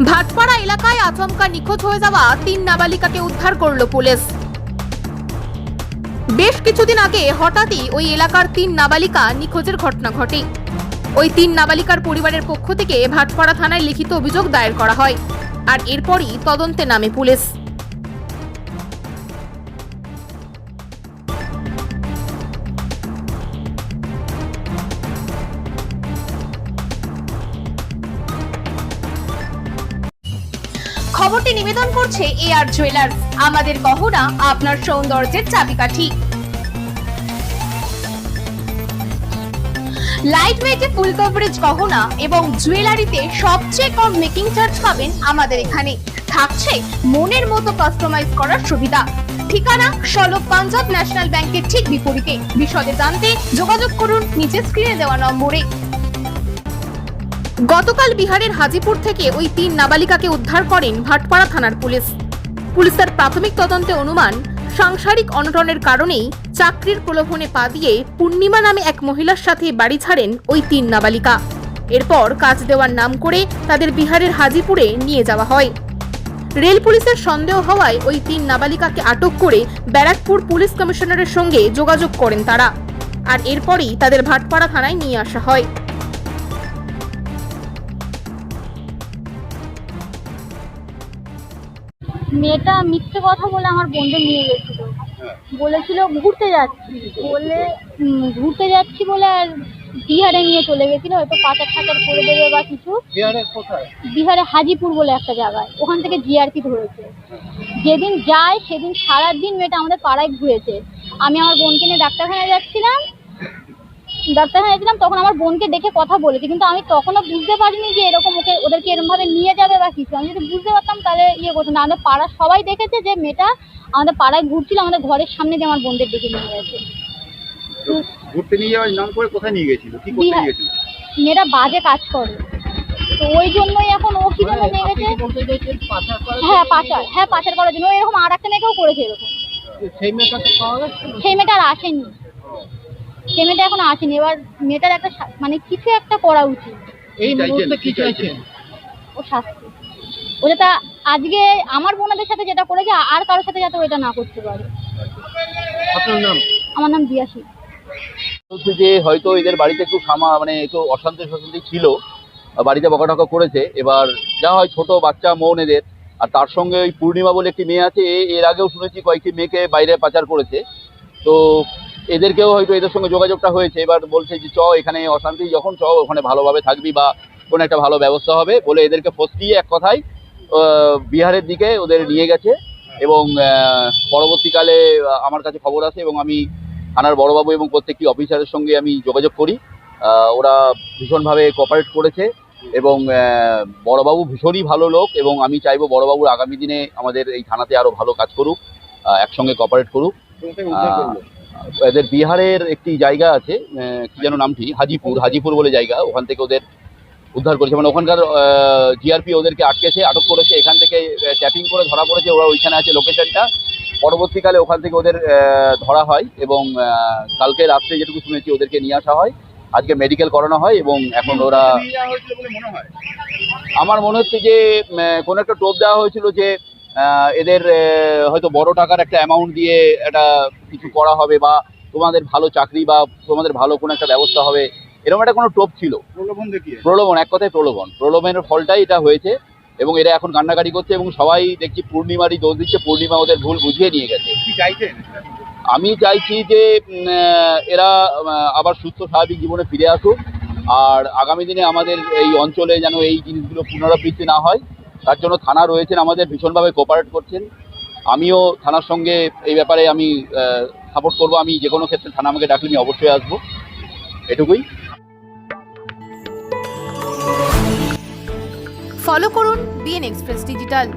ভাটপাড়া এলাকায় আচমকা নিখোঁজ হয়ে যাওয়া 3 নাবালিকাকে উদ্ধার করল পুলিশ। বেশ কিছুদিন আগে হঠাৎই ওই এলাকার 3 নাবালিকা নিখোঁজের ঘটনা ঘটে। ওই 3 নাবালিকার পরিবারের পক্ষ থেকে ভাটপাড়া থানায় লিখিত অভিযোগ দায়ের করা হয়, আর এরপরই তদন্তে নামে পুলিশ। খবরটি নিবেদন করছে এআর জুয়েলার্স, আমাদের গহনা আপনার সৌন্দর্যের চাবিকাঠি। লাইট ওয়েটে ফুল কভারেজ গহনা এবং জুয়েলারিতে সবচেয়ে কম মেকিং চার্জ পাবেন আমাদের এখানে। থাকছে মনের মতো কাস্টমাইজ করার সুবিধা। ঠিকানা সলভ পাঞ্জাব ন্যাশনাল ব্যাংকের ঠিক বিপরীতে। বিশদে জানতে যোগাযোগ করুন নিচে স্ক্রিনে দেওয়া নম্বরে। গতকাল বিহারের হাজিপুর থেকে ওই 3 নাবালিকাকে উদ্ধার করেন ভাটপাড়া থানার পুলিশ। পুলিশের প্রাথমিক তদন্তে অনুমান, সাংসারিক অনটনের কারণেই চাকরির প্রলোভনে পা দিয়ে পূর্ণিমা নামে এক মহিলার সাথে বাড়ি ছাড়েন ওই 3 নাবালিকা। এরপর কাজ দেওয়ার নাম করে তাদের বিহারের হাজিপুরে নিয়ে যাওয়া হয়। রেল পুলিশের সন্দেহ হওয়ায় ওই 3 নাবালিকাকে আটক করে ব্যারাকপুর পুলিশ কমিশনারের সঙ্গে যোগাযোগ করেন তারা, আর এরপরই তাদের ভাটপাড়া থানায় নিয়ে আসা হয়। মেয়েটা মিথ্যে কথা বলে আমার বন্ধু নিয়ে গেছিল, বলেছিল ঘুরতে যাচ্ছি বলে আর বিহারে নিয়ে চলে গেছিল, হয়তো পাচার করে দেবে বা কিছু। বিহারে হাজিপুর বলে একটা জায়গায়, ওখান থেকে জিআরপি ধরেছে। যেদিন যায় সেদিন সারাদিন মেয়েটা আমাদের পাড়ায় ঘুরেছে। আমি আমার বোনকে নিয়ে ডাক্তারখানায় যাচ্ছিলাম, তখন আমার বোনকে ডেকে কথা বলেছি, কিন্তু আমি তখনও বুঝতে পারিনি যে এরকম ওদেরকে এরকম ভাবে নিয়ে যাবে বা কিছু। আমি যদি বুঝতে পারতাম তাহলে করতো না। আমাদের পাড়ার সবাই দেখেছে যে মেয়েটা আমাদের পাড়ায় ঘুরছিল, আমাদের ঘরের সামনে দিয়ে আমার বোনদের ডেকে নিয়ে গেছে। ঘুরতে নিয়ে যাওয়ার নাম করে কোথায় নিয়ে গেছিল, কি করতে নিয়ে গেছিল? মেয়েটা বাজে কাজ করে, তো ওই জন্যই এখন ও কি জন্য নিয়ে গেছে। হ্যাঁ, পাচার করার জন্য। এরকম আর একটা মেয়েকেও করেছে এরকম। সেই মেয়েটা আর আসেনি, সে মেয়েটা এখন আসেনি। এবার মেয়েটার একটা মানে কিছু একটা করা উচিত। ও শাস্তি, ও যেটা আজকে আমার বোনদের সাথে যেটা করেছে আর কারোর সাথে যাতে ওইটা না করতে পারে। আমার নাম দিয়াশী। বলছে যে হয়তো এদের বাড়িতে একটু মানে একটু অশান্তি ছিল, বাড়িতে বকাটকা করেছে। এবার যা হয়, ছোট বাচ্চা মন এদের। আর তার সঙ্গে ওই পূর্ণিমা বলে একটি মেয়ে আছে, এর আগেও শুনেছি কয়েকটি মেয়েকে বাইরে পাচার করেছে। তো এদেরকেও হয়তো এদের সঙ্গে যোগাযোগটা হয়েছে। এবার বলছে যে এখানে অশান্তি যখন ওখানে ভালোভাবে থাকবি বা কোনো একটা ভালো ব্যবস্থা হবে বলে এদেরকে ফসলিয়ে এক কথায় বিহারের দিকে ওদের নিয়ে গেছে। এবং পরবর্তীকালে আমার কাছে খবর আসে এবং আমি থানার বড়বাবু এবং প্রত্যেকটি অফিসারের সঙ্গে আমি যোগাযোগ করি। ওরা ভীষণভাবে কোঅপারেট করেছে এবং বড়বাবু ভীষণই ভালো লোক, এবং আমি চাইবো বড়বাবুর আগামী দিনে আমাদের এই থানাতে আরও ভালো কাজ করুক, একসঙ্গে কোঅপারেট করুক। এদের বিহারের একটি জায়গা আছে, কি যেন নামটি, হাজিপুর বলে জায়গা, ওখান থেকে ওদের উদ্ধার করেছে। মানে ওখানকার জিআরপি ওদেরকে আটক করেছে। এখান থেকে ট্যাপিং করে ধরা পড়েছে, ওরা ওইখানে আছে লোকেশনটা। পরবর্তীকালে ওখান থেকে ওদের ধরা হয় এবং কালকে রাত্রে যেটুকু শুনেছি ওদেরকে নিয়ে আসা হয়, আজকে মেডিকেল করানো হয় এবং এখন ওরা, আমার মনে হচ্ছে যে কোনো একটা টোপ দেওয়া হয়েছিল যে এদের হয়তো বড় টাকার একটা অ্যামাউন্ট দিয়ে একটা কিছু করা হবে বা তোমাদের ভালো চাকরি বা তোমাদের ভালো কোনো একটা ব্যবস্থা হবে, এরকম একটা কোনো টোপ ছিল। প্রলোভন, এক কথায় প্রলোভনের ফলটাই এটা হয়েছে। এবং এরা এখন কান্নাকাটি করছে এবং সবাই দেখছি পূর্ণিমারই দোষ দিচ্ছে। পূর্ণিমা ওদের ভুল বুঝিয়ে নিয়ে গেছে। আমি চাইছি যে এরা আবার সুস্থ স্বাভাবিক জীবনে ফিরে আসুক, আর আগামী দিনে আমাদের এই অঞ্চলে যেন এই জিনিসগুলো পুনরাবৃত্তি না হয়, তার জন্য থানা রয়েছেন আমাদের, ভীষণভাবে কোঅপারেট করছেন। আমিও থানার সঙ্গে এই ব্যাপারে আমি সাপোর্ট করব। আমি যে কোনো ক্ষেত্রে থানা আমাকে ডাকলে আমি অবশ্যই আসবো, এটুকুই। ফলো করুন বিএন এক্সপ্রেস ডিজিটাল।